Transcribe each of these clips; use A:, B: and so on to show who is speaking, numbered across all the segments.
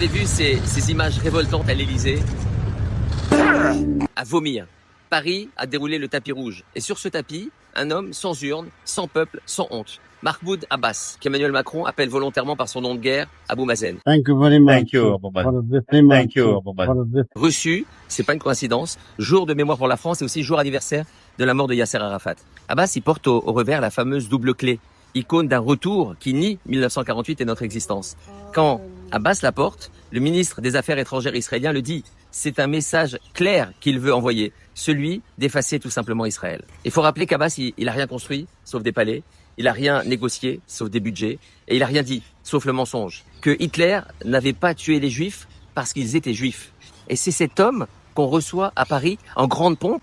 A: avez vu ces images révoltantes à l'Élysée, à vomir. Paris a déroulé le tapis rouge. Et sur ce tapis, un homme sans urne, sans peuple, sans honte. Mahmoud Abbas, qu'Emmanuel Macron appelle volontairement par son nom de guerre, Abou Mazen.
B: Thank you very much.
C: Thank you, Abou Mazen.
B: Thank you,
C: Abou Mazen.
A: Reçu, c'est pas une coïncidence, jour de mémoire pour la France et aussi jour anniversaire de la mort de Yasser Arafat. Abbas, il porte au revers la fameuse double clé, icône d'un retour qui nie 1948 et notre existence. Quand Abbas la porte, le ministre des Affaires étrangères israélien le dit. C'est un message clair qu'il veut envoyer, celui d'effacer tout simplement Israël. Il faut rappeler qu'Abbas, il a rien construit, sauf des palais. Il a rien négocié, sauf des budgets. Et il a rien dit, sauf le mensonge. Que Hitler n'avait pas tué les Juifs parce qu'ils étaient Juifs. Et c'est cet homme qu'on reçoit à Paris en grande pompe.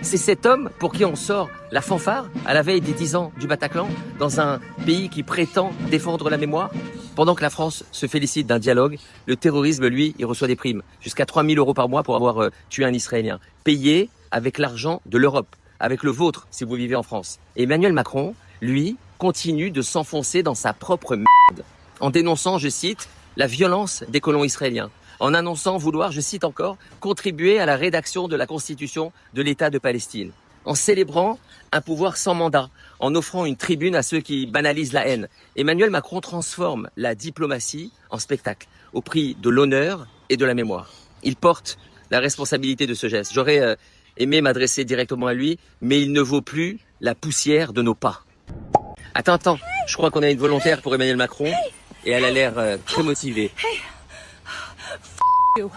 A: C'est cet homme pour qui on sort la fanfare à la veille des 10 ans du Bataclan dans un pays qui prétend défendre la mémoire. Pendant que la France se félicite d'un dialogue, le terrorisme, lui, il reçoit des primes. Jusqu'à 3 000 € par mois pour avoir tué un Israélien. Payé avec l'argent de l'Europe, avec le vôtre si vous vivez en France. Et Emmanuel Macron, lui, continue de s'enfoncer dans sa propre merde. En dénonçant, je cite, la violence des colons israéliens. En annonçant vouloir, je cite encore, contribuer à la rédaction de la constitution de l'État de Palestine. En célébrant un pouvoir sans mandat, en offrant une tribune à ceux qui banalisent la haine. Emmanuel Macron transforme la diplomatie en spectacle, au prix de l'honneur et de la mémoire. Il porte la responsabilité de ce geste. J'aurais aimé m'adresser directement à lui, mais il ne vaut plus la poussière de nos pas. Attends, je crois qu'on a une volontaire pour Emmanuel Macron, et elle a l'air très motivée.
D: you.